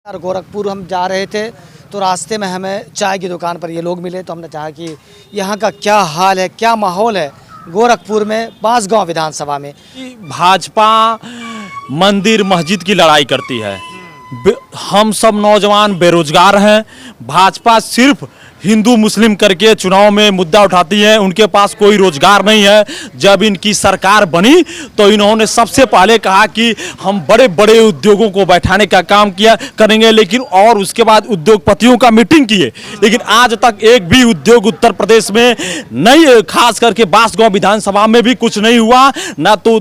यार गोरखपुर हम जा रहे थे तो रास्ते में हमें चाय की दुकान पर ये लोग मिले, तो हमने चाहा कि यहाँ का क्या हाल है, क्या माहौल है गोरखपुर में बांसगांव विधानसभा में। भाजपा मंदिर मस्जिद की लड़ाई करती है। हम सब नौजवान बेरोजगार हैं। भाजपा सिर्फ हिंदू मुस्लिम करके चुनाव में मुद्दा उठाती है, उनके पास कोई रोजगार नहीं है। जब इनकी सरकार बनी तो इन्होंने सबसे पहले कहा कि हम बड़े बड़े उद्योगों को बैठाने का काम किया करेंगे, लेकिन और उसके बाद उद्योगपतियों का मीटिंग किए, लेकिन आज तक एक भी उद्योग उत्तर प्रदेश में नहीं, खास करके बांसगांव विधानसभा में भी कुछ नहीं हुआ ना। तो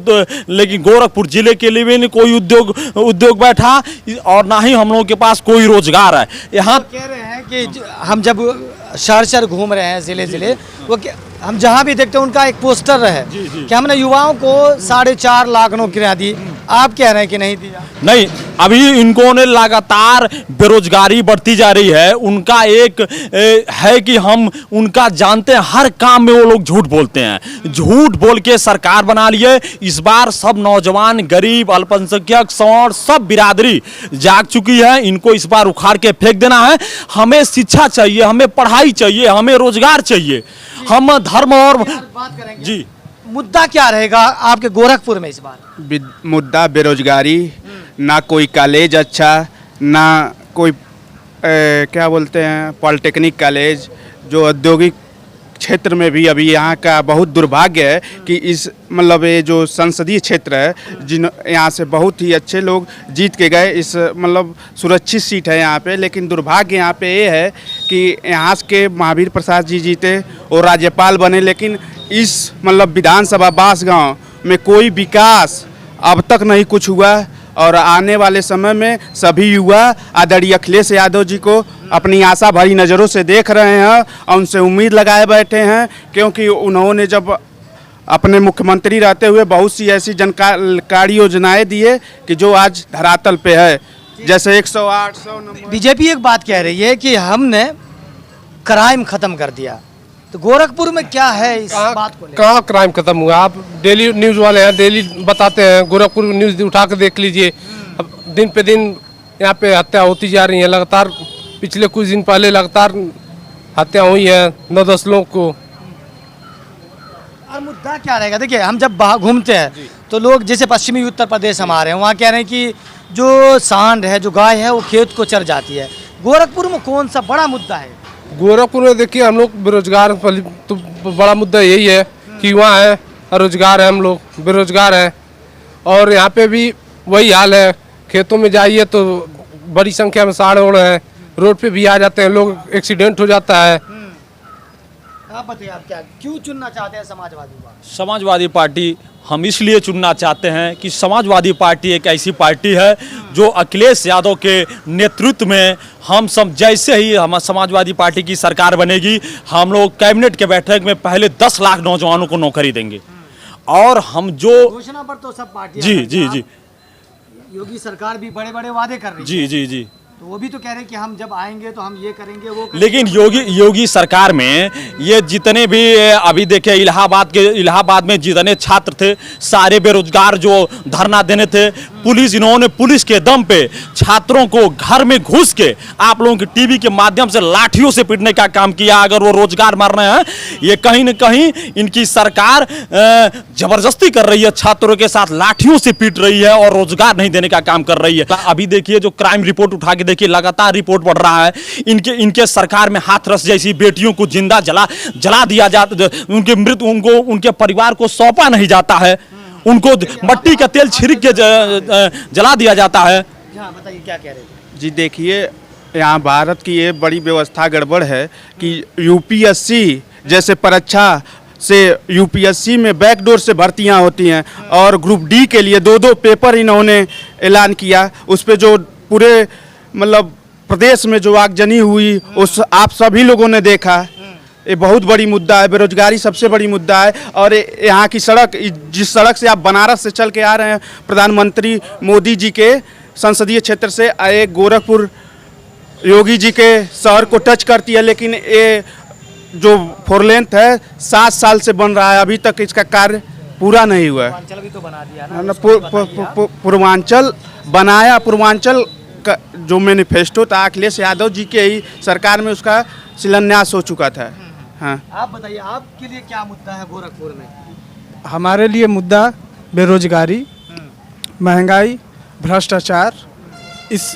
लेकिन गोरखपुर जिले के लिए भी कोई उद्योग बैठा और ना ही हम लोगों के पास कोई रोजगार है। यहाँ कह रहे हैं कि हम जब शहर घूम रहे हैं जिले वो हम जहाँ भी देखते हैं उनका एक पोस्टर है कि हमने युवाओं को 4.5 लाख नौकरियां दी। आप कह रहे हैं कि नहीं दिया? नहीं, अभी इनको ने लगातार बेरोजगारी बढ़ती जा रही है। उनका एक है कि हम उनका जानते हैं, हर काम में वो लोग झूठ बोलते हैं, झूठ बोल के सरकार बना लिए। इस बार सब नौजवान, गरीब, अल्पसंख्यक, सवर्ण सब बिरादरी जाग चुकी है। इनको इस बार उखाड़ के फेंक देना है। हमें शिक्षा चाहिए, हमें पढ़ाई चाहिए, हमें रोजगार चाहिए। हम धर्म और बात करेंगे जी, मुद्दा क्या रहेगा आपके गोरखपुर में इस बार? मुद्दा बेरोजगारी, ना कोई कॉलेज अच्छा, ना कोई क्या बोलते हैं पॉलिटेक्निक कॉलेज। जो औद्योगिक क्षेत्र में भी अभी यहाँ का बहुत दुर्भाग्य है कि इस मतलब ये जो संसदीय क्षेत्र है, जिन यहाँ से बहुत ही अच्छे लोग जीत के गए, इस मतलब सुरक्षित सीट है यहाँ पे, लेकिन दुर्भाग्य यहाँ पे ये है कि यहाँ के महावीर प्रसाद जी जीते और राज्यपाल बने, लेकिन इस मतलब विधानसभा बांसगांव में कोई विकास अब तक नहीं कुछ हुआ। और आने वाले समय में सभी युवा आदरणीय अखिलेश यादव जी को अपनी आशा भरी नज़रों से देख रहे हैं और उनसे उम्मीद लगाए बैठे हैं, क्योंकि उन्होंने जब अपने मुख्यमंत्री रहते हुए बहुत सी ऐसी जनकारी योजनाएं दिए कि जो आज धरातल पे है, जैसे 108 नंबर। बीजेपी एक बात कह रही है कि हमने क्राइम खत्म कर दिया, तो गोरखपुर में क्या है इस बात को? कहाँ क्राइम खत्म हुआ? आप डेली न्यूज़ वाले हैं, डेली बताते हैं। गोरखपुर न्यूज़ उठा के देख लीजिए, अब दिन पे दिन यहाँ पे हत्या होती जा रही है लगातार। पिछले कुछ दिन पहले लगातार हत्या हुई है 9-10 लोगों को। और मुद्दा क्या रहेगा? देखिए, हम जब बाहर घूमते हैं तो लोग, जैसे पश्चिमी उत्तर प्रदेश हमारे हैं, वहाँ कह रहे हैं कि जो सांड है, जो गाय है, वो खेत को चर जाती है। गोरखपुर में कौन सा बड़ा मुद्दा है? गोरखपुर में देखिए, हम लोग बेरोजगार, तो बड़ा मुद्दा यही है कि वहाँ है रोजगार है, हम लोग बेरोजगार हैं। और यहाँ पे भी वही हाल है, खेतों में जाइए तो बड़ी संख्या में सांड ओढ़ हैं, रोड पे भी आ जाते हैं लोग, एक्सीडेंट हो जाता है। आप बताइए, आप क्या क्यों चुनना चाहते हैं समाजवादी पार्टी? समाजवादी पार्टी हम इसलिए चुनना चाहते हैं कि समाजवादी पार्टी एक ऐसी पार्टी है जो अखिलेश यादव के नेतृत्व में, हम सब जैसे ही हम समाजवादी पार्टी की सरकार बनेगी, हम लोग कैबिनेट के बैठक में पहले 10 लाख नौजवानों को नौकरी देंगे। और हम जो घोषणा पर तो सब पार्टी जी योगी सरकार भी बड़े बड़े वादे कर रही है। जी तो वो भी तो कह रहे हैं कि हम जब आएंगे तो हम ये करेंगे, वो करेंगे। लेकिन योगी सरकार में ये जितने भी अभी देखे इलाहाबाद में जितने छात्र थे, सारे बेरोजगार जो धरना देने थे, इन्होंने पुलिस के दम पे छात्रों को घर में घुस के आप लोगों के टीवी के माध्यम से लाठियों से पीटने का काम किया। अगर वो रोजगार मार रहे हैं, ये कहीं न कहीं इनकी सरकार जबरदस्ती कर रही है, छात्रों के साथ लाठियों से पीट रही है और रोजगार नहीं देने का काम कर रही है। अभी देखिए, जो क्राइम रिपोर्ट उठा के देखिए, लगातार रिपोर्ट बढ़ रहा है। इनके सरकार में हाथरस जैसी बेटियों को जिंदा जला दिया जाता, उनके मृत उनके परिवार को सौंपा नहीं जाता है, उनको मट्टी का तेल छिड़क के जला दिया जाता है। बताइए क्या कह रहे थे? जी देखिए, यहाँ भारत की ये बड़ी व्यवस्था गड़बड़ है कि यूपीएससी जैसे परीक्षा से यूपीएससी में बैकडोर से भर्तियाँ होती हैं, और ग्रुप डी के लिए 2-2 पेपर इन्होंने ऐलान किया। उस पर जो पूरे मतलब प्रदेश में जो आगजनी हुई, उस आप सभी लोगों ने देखा। ये बहुत बड़ी मुद्दा है, बेरोजगारी सबसे बड़ी मुद्दा है। और यहाँ की सड़क, जिस सड़क से आप बनारस से चल के आ रहे हैं, प्रधानमंत्री मोदी जी के संसदीय क्षेत्र से आए, गोरखपुर योगी जी के शहर को टच करती है, लेकिन ये जो 4 लेंथ है 7 साल से बन रहा है, अभी तक इसका कार्य पूरा नहीं हुआ है। पूर्वांचल भी तो बना दिया ना, पूर्वांचल बनाया, पूर्वांचल जो मैनिफेस्टो था अखिलेश यादव जी के ही सरकार में उसका शिलान्यास हो चुका था। हाँ, आप बताइए आपके लिए क्या मुद्दा है गोरखपुर में? हमारे लिए मुद्दा बेरोजगारी, महंगाई, भ्रष्टाचार,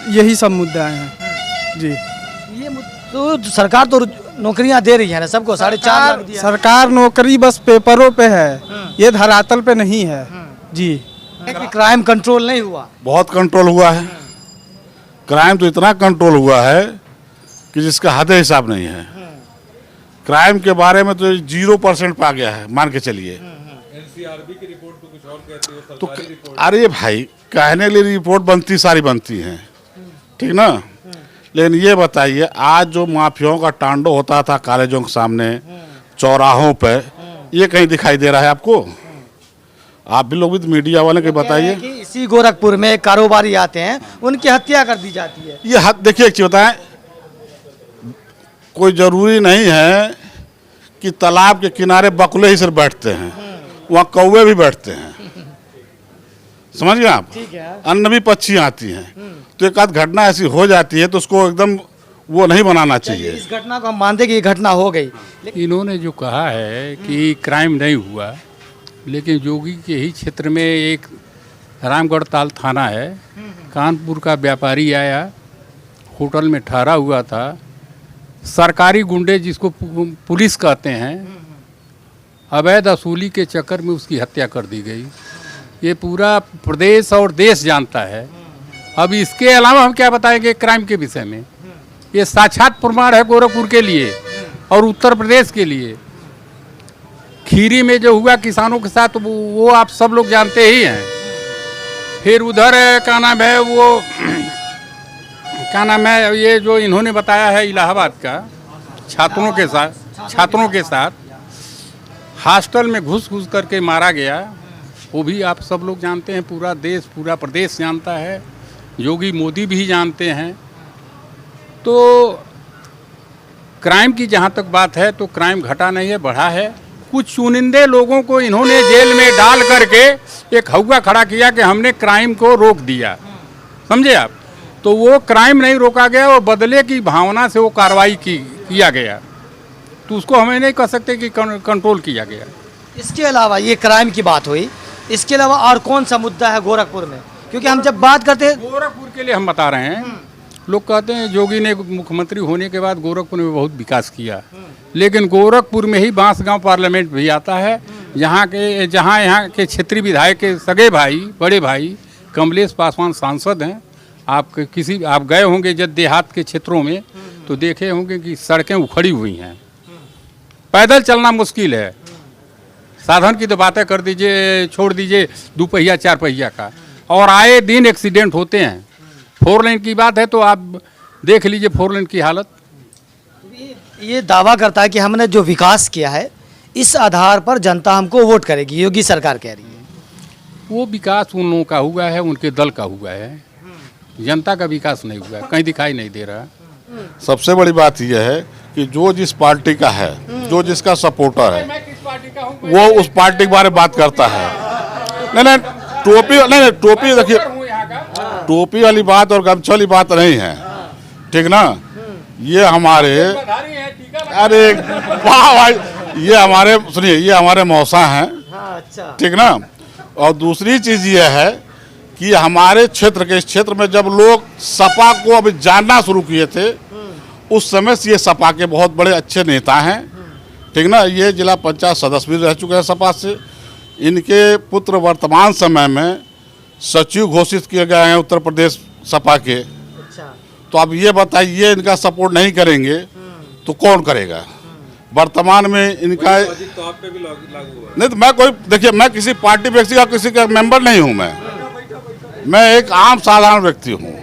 यही सब मुद्दा हैं जी। ये तो सरकार तो नौकरियां दे रही है ना सबको, 4.5 लाख दिया। सरकार नौकरी बस पेपरों पे है, ये धरातल पे नहीं है जी। कि क्राइम कंट्रोल नहीं हुआ। बहुत कंट्रोल हुआ है। क्राइम तो इतना कंट्रोल हुआ है कि जिसका हद हिसाब नहीं है। क्राइम के बारे में तो 0% पा गया है, मान के चलिए। एनसीआरबी की रिपोर्ट तो कुछ और कहती है, तो सरकारी रिपोर्ट। अरे भाई, कहने के लिए रिपोर्ट बनती सारी बनती हैं, ठीक ना। लेकिन ये बताइए, आज जो माफियाओं का तांडव होता था कॉलेजों के सामने, चौराहों पे, ये कहीं दिखाई दे रहा है आपको? आप भी लोग भी तो मीडिया वाले के बताइए। कि इसी गोरखपुर में कारोबारी आते हैं, उनकी हत्या कर दी जाती है। ये हद देखिए, एक चीज बताएं, कोई जरूरी नहीं है कि तालाब के किनारे बकुले ही सिर्फ बैठते हैं, वहाँ कौवे भी बैठते हैं, समझ गए आप। ठीक है। अन्य भी पक्षी आती हैं, तो एक आध घटना ऐसी हो जाती है तो उसको एकदम वो नहीं बनाना चाहिए। इस घटना को हम मानते कि ये घटना हो गई, इन्होंने जो कहा है कि क्राइम नहीं हुआ, लेकिन जोगी के ही क्षेत्र में एक रामगढ़ ताल थाना है, कानपुर का व्यापारी आया, होटल में ठहरा हुआ था, सरकारी गुंडे जिसको पुलिस कहते हैं, अवैध वसूली के चक्कर में उसकी हत्या कर दी गई। ये पूरा प्रदेश और देश जानता है। अब इसके अलावा हम क्या बताएंगे क्राइम के विषय में? ये साक्षात प्रमाण है गोरखपुर के लिए और उत्तर प्रदेश के लिए। खीरी में जो हुआ किसानों के साथ, वो आप सब लोग जानते ही हैं। फिर उधर क्या नाम है, वो क्या नाम है, ये जो इन्होंने बताया है इलाहाबाद का, छात्रों के साथ हॉस्टल में घुस करके मारा गया, वो भी आप सब लोग जानते हैं, पूरा देश पूरा प्रदेश जानता है, योगी मोदी भी जानते हैं। तो क्राइम की जहाँ तक बात है तो क्राइम घटा नहीं है, बढ़ा है। कुछ चुनिंदे लोगों को इन्होंने जेल में डाल करके एक हौवा खड़ा किया कि हमने क्राइम को रोक दिया, समझे आप। तो वो क्राइम नहीं रोका गया और बदले की भावना से वो कार्रवाई किया गया, तो उसको हमें नहीं कह सकते कि कंट्रोल किया गया। इसके अलावा ये क्राइम की बात हुई, इसके अलावा और कौन सा मुद्दा है गोरखपुर में? क्योंकि हम जब बात करते हैं गोरखपुर के लिए हम बता रहे हैं, लोग कहते हैं योगी ने मुख्यमंत्री होने के बाद गोरखपुर में बहुत विकास किया, लेकिन गोरखपुर में ही बांसगांव पार्लियामेंट भी आता है, जहाँ के क्षेत्रीय विधायक के सगे भाई, बड़े भाई कमलेश पासवान सांसद हैं। आप गए होंगे जब देहात के क्षेत्रों में तो देखे होंगे कि सड़कें उखड़ी हुई हैं, पैदल चलना मुश्किल है। साधन की तो बातें कर दीजिए, छोड़ दीजिए 2 पहिया 4 पहिया का, और आए दिन एक्सीडेंट होते हैं। 4 लेन की बात है तो आप देख लीजिए 4 लेन की हालत। ये दावा करता है कि हमने जो विकास किया है इस आधार पर जनता हमको वोट करेगी, योगी सरकार कह रही है। वो विकास उन लोगों का हुआ है, उनके दल का हुआ है, जनता का विकास नहीं हुआ है, कहीं दिखाई नहीं दे रहा। सबसे बड़ी बात यह है कि जो जिस पार्टी का है, जो जिसका सपोर्टर है, वो उस पार्टी के बारे में बात करता है। नहीं, टोपी देखिए, टोपी वाली बात और गमछा वाली बात नहीं है, ठीक ना। ये हमारे, अरे वाह भाई, ये हमारे, सुनिए, ये हमारे मौसा हैं, अच्छा, ठीक ना। और दूसरी चीज़ ये है कि हमारे क्षेत्र के, इस क्षेत्र में जब लोग सपा को अभी जानना शुरू किए थे, उस समय से ये सपा के बहुत बड़े अच्छे नेता हैं, ठीक ना। ये जिला पंचायत सदस्य भी रह चुके हैं सपा से। इनके पुत्र वर्तमान समय में सचिव घोषित किए गए हैं उत्तर प्रदेश सपा के। अच्छा। तो अब ये बताइए, इनका सपोर्ट नहीं करेंगे तो कौन करेगा? वर्तमान में इनका तो आप पे भी लागू हुआ। नहीं, तो मैं कोई, देखिए, मैं किसी पार्टी व्यक्ति का, किसी का मेंबर नहीं हूँ, मैं एक आम साधारण व्यक्ति हूँ,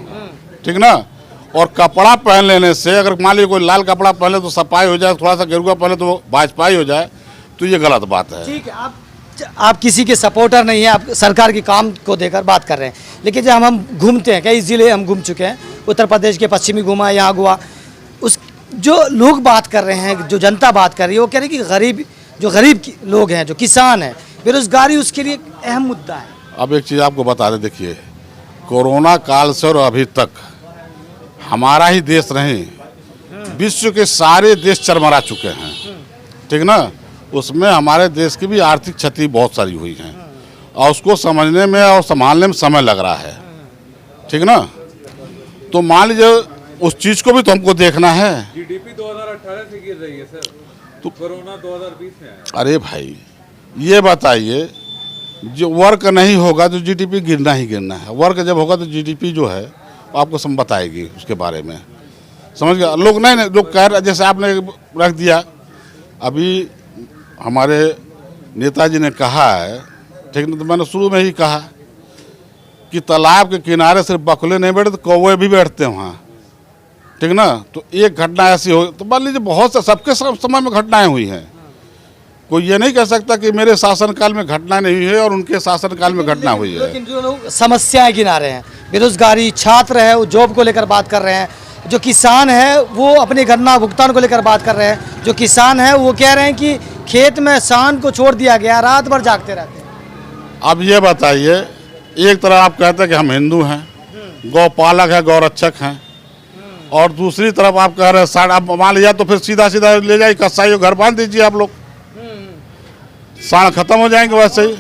ठीक ना। और कपड़ा पहन लेने से, अगर मान लीजिए कोई लाल कपड़ा पहले तो सफाई हो जाए, थोड़ा सा गेरुआ पहले तो भाजपाई हो जाए, तो ये गलत बात है। ठीक है, आप किसी के सपोर्टर नहीं है, आप सरकार के काम को देकर बात कर रहे हैं। लेकिन जब हम घूमते हैं, कई ज़िले हम घूम चुके हैं, उत्तर प्रदेश के पश्चिमी घूमा, यहाँ हुआ, उस जो लोग बात कर रहे हैं, जो जनता बात कर रही है, वो कह रही है कि गरीब लोग हैं, जो किसान हैं, बेरोजगारी उसके लिए अहम मुद्दा है। अब एक चीज़ आपको बता दें, देखिए, कोरोना काल से और अभी तक हमारा ही देश नहीं, विश्व के सारे देश चरमरा चुके हैं, ठीक ना। उसमें हमारे देश की भी आर्थिक क्षति बहुत सारी हुई है और उसको समझने में और संभालने में समय लग रहा है, ठीक ना। तो मान लीजिए उस चीज़ को भी तो हमको देखना है। जीडीपी 2018 से गिर रही है सर, तो कोरोना 2020 में आया। अरे भाई ये बताइए, जो वर्क नहीं होगा तो जीडीपी गिरना ही गिरना है, वर्क जब होगा तो जीडीपी जो है आपको सब बताएगी उसके बारे में, समझ गया। लोग नहीं लोग कह रहे, जैसे आपने रख दिया, अभी हमारे नेताजी ने कहा है, ठीक ना, तो मैंने शुरू में ही कहा कि तालाब के किनारे सिर्फ बकुले नहीं बैठते, तो कौवे भी बैठते हैं वहाँ, ठीक ना। तो एक घटना ऐसी हो, तो मान लीजिए बहुत से सबके समय में घटनाएं हुई हैं। कोई ये नहीं कह सकता कि मेरे शासनकाल में घटना नहीं हुई है और उनके शासनकाल में घटना हुई है। लेकिन जो लोग समस्याएं गिना रहे हैं, बेरोजगारी, छात्र है वो जॉब को लेकर बात कर रहे हैं, जो किसान है वो अपने गन्ना भुगतान को लेकर बात कर रहे हैं, जो किसान है वो कह रहे हैं कि खेत में शान को छोड़ दिया गया, रात भर जागते रहते हैं। अब ये बताइए, एक तरफ आप कहते हैं कि हम हिंदू हैं, गौपालक है, गौरक्षक हैं, और दूसरी तरफ आप कह रहे हैं आप मान लिया तो फिर सीधा सीधा ले जाइए कसाई घर बांध दीजिए आप लोग, साढ़ खत्म हो जाएंगे वैसे ही।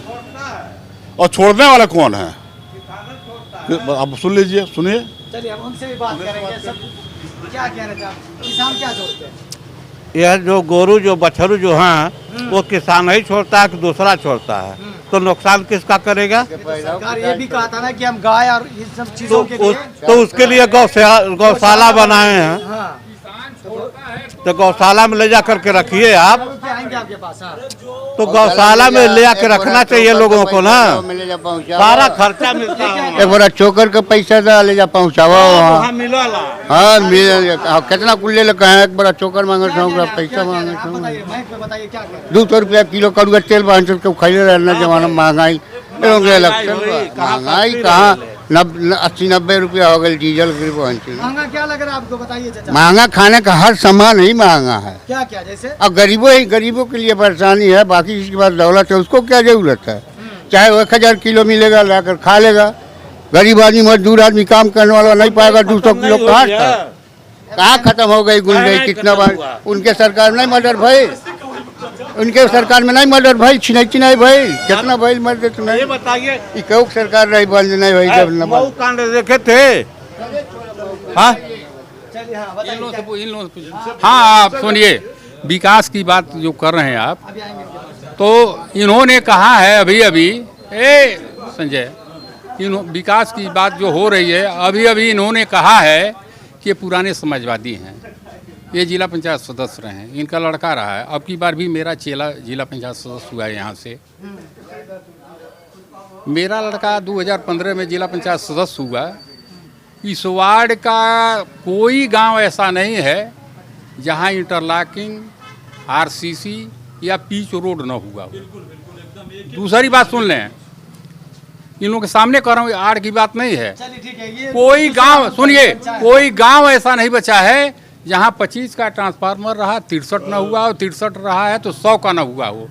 और छोड़ने वाला कौन है, अब सुन लीजिए, सुनिए। चलिए हम उनसे भी बात करेंगे। सब क्या कह रहे थे आप, किसान क्या छोड़ते हैं? यह जो गोरू जो बछरू जो हैं वो किसान ही छोड़ता है कि दूसरा छोड़ता है, तो नुकसान किसका करेगा। सरकार ये भी कहा था ना कि हम गाय और ये सब चीजों के लिए तो उसके लिए गौशाला बनाए हैं, हाँ, तो गौशाला में ले जा करके रखिए आप, आएंगे आपके पास। हाँ, तो गौशाला में ले जाके रखना चाहिए लोगों को ना, सारा खर्चा मिलता है। एक बड़ा चोकर का पैसा दे ले जा पहुँचावा वहाँ। हाँ मिल कितना कुल ले लगा है, एक बड़ा चोकर मांगे पैसा मांगे बताइए क्या कह रहे हैं? 200 रुपया किलो कड़ुआ तेल बांध के खाइले रहना जमाना महंगाई महंगाई कहाँ 80-90 रुपया हो गई डीजल महंगा क्या लग रहा है आपको, बताइए चाचा। महंगा खाने का हर सामान ही महंगा है। क्या क्या जैसे? अब गरीबों के लिए परेशानी है, बाकी जिसके पास दौलत है उसको क्या जरूरत है, चाहे वो 1000 किलो मिलेगा लाकर खा लेगा। गरीब आदमी मजदूर आदमी काम करने वाला नहीं पाएगा 200 किलो कहाँ खत्म हो गई, गुल गई। कितना बार उनके सरकार नहीं मर्डर भाई, उनके सरकार में नहीं मर्डर भाई, चिनाई भाई, कितना भाई मर दे तो नहीं बताइए, सरकार नहीं बंद नहीं भाई जब मऊ कांड देखे थे। हाँ चलिए, हाँ बताइए। हाँ आप सुनिए, विकास की बात जो कर रहे हैं आप, तो इन्होंने कहा है अभी संजय, विकास की बात जो हो रही है, अभी इन्होंने कहा है कि पुराने समाजवादी हैं, ये जिला पंचायत सदस्य रहे हैं, इनका लड़का रहा है, अब की बार भी मेरा चेला जिला पंचायत सदस्य हुआ है यहाँ से। मेरा लड़का 2015 में जिला पंचायत सदस्य हुआ। इस वार्ड का कोई गांव ऐसा नहीं है जहां इंटरलॉकिंग, आरसीसी या पीच रोड न हुआ हो। दूसरी बात सुन लें, इन लोगों के सामने कर रहा हूँ, आड़ की बात नहीं है। कोई गांव, सुनिए, कोई गांव ऐसा नहीं बचा है जहां 25 का ट्रांसफार्मर रहा, 63 न हुआ हो, 63 रहा है तो 100 का न हुआ हो।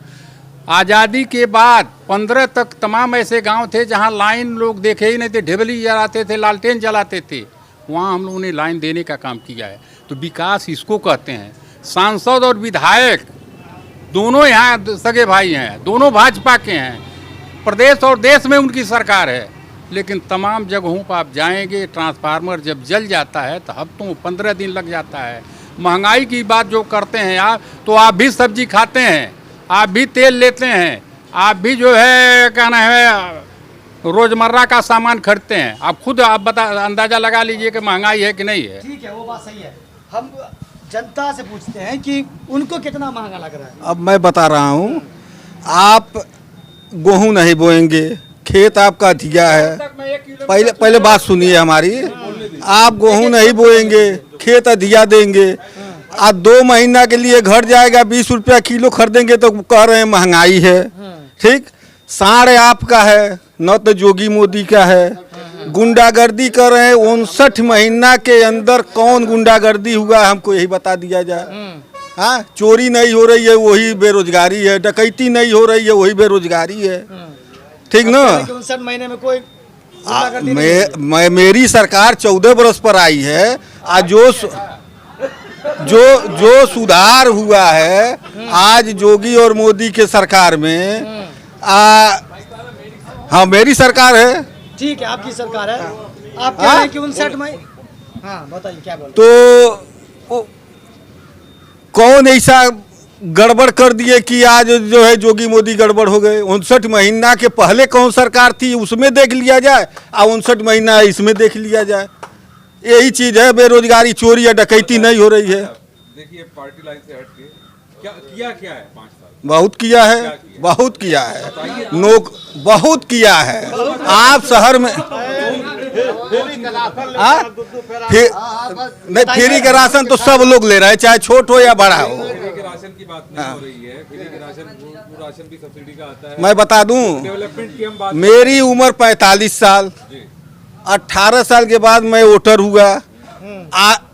आज़ादी के बाद 15 तक तमाम ऐसे गांव थे जहां लाइन लोग देखे ही नहीं थे, ढेबली जलाते थे, लालटेन जलाते थे, वहां हम लोगों ने लाइन देने का काम किया है। तो विकास इसको कहते हैं। सांसद और विधायक दोनों यहाँ सगे भाई हैं, दोनों भाजपा के हैं, प्रदेश और देश में उनकी सरकार है, लेकिन तमाम जगहों पर आप जाएंगे, ट्रांसफार्मर जब जल जाता है तो हफ्तों 15 दिन लग जाता है। महंगाई की बात जो करते हैं आप, तो आप भी सब्जी खाते हैं, आप भी तेल लेते हैं, आप भी जो है कहना है रोजमर्रा का सामान खरीदते हैं। आप खुद आप अंदाजा लगा लीजिए कि महंगाई है कि नहीं है। ठीक है, वो बात सही है। हम जनता से पूछते हैं कि उनको कितना महंगा लग रहा है। अब मैं बता रहा हूँ, आप गेहूँ नहीं बोएंगे, खेत आपका धिया है, पहले बात सुनिए हमारी, आप गेहूँ नहीं बोएंगे, खेत अधिया देंगे, आप 2 महीना के लिए घर जाएगा 20 रुपया किलो खरीदेंगे तो कह रहे हैं महंगाई है। ठीक, साढ़े आपका है, न तो जोगी मोदी का है। गुंडागर्दी कर रहे हैं, 59 महीना के अंदर कौन गुंडागर्दी हुआ हमको यही बता दिया जाए। हाँ, चोरी नहीं हो रही है वही बेरोजगारी है, डकैती नहीं हो रही है वही बेरोजगारी है। ठीक ना, 59 महीने में कोई मेरी सरकार 14 बरस पर आई है। आज जो सुधार हुआ है आज योगी और मोदी के सरकार में, हाँ मेरी सरकार है। ठीक है, आपकी सरकार है। आप कह रहे हैं कि 59 में, हाँ बताइए क्या बोल। तो कौन ऐसा गड़बड़ कर दिए कि आज जो है जोगी मोदी गड़बड़ हो गए। 59 महीना के पहले कौन सरकार थी उसमें देख लिया जाए, और 59 महीना इसमें देख लिया जाए। यही चीज है, बेरोजगारी, चोरी या डकैती नहीं हो रही है। देखिए पार्टी लाइन से हट के क्या क्या है 5 साल? बहुत किया है, बहुत किया है, बहुत किया है। आप शहर में नहीं, फ्री का राशन तो सब लोग ले रहे हैं, चाहे छोट हो या बड़ा हो। राशन की बात नहीं हो रही है, फ्री के राशन भी सब्सिडी का आता है। मैं बता दूं, डेवलपमेंट की हम बात, मेरी उम्र 45 साल, 18 साल के बाद मैं वोटर हुआ।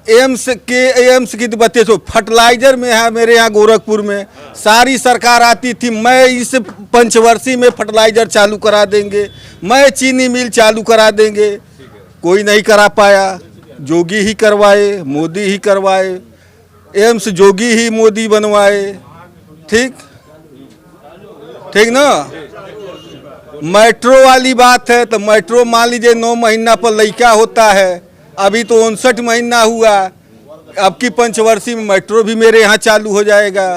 एम्स की बत्ती फर्टिलाइजर में है मेरे यहाँ गोरखपुर में, सारी सरकार आती थी, मैं इस पंचवर्षीय में फर्टिलाइजर चालू करा देंगे, मैं चीनी मिल चालू करा देंगे, कोई नहीं करा पाया। जोगी ही करवाए, मोदी ही करवाए, एम्स जोगी ही मोदी बनवाए। ठीक ना। मेट्रो वाली बात है तो मेट्रो मान लीजिए 9 महीना पर लड़का होता है, अभी तो 59 महीना हुआ, अब की पंचवर्षीय में मेट्रो भी मेरे यहाँ चालू हो जाएगा।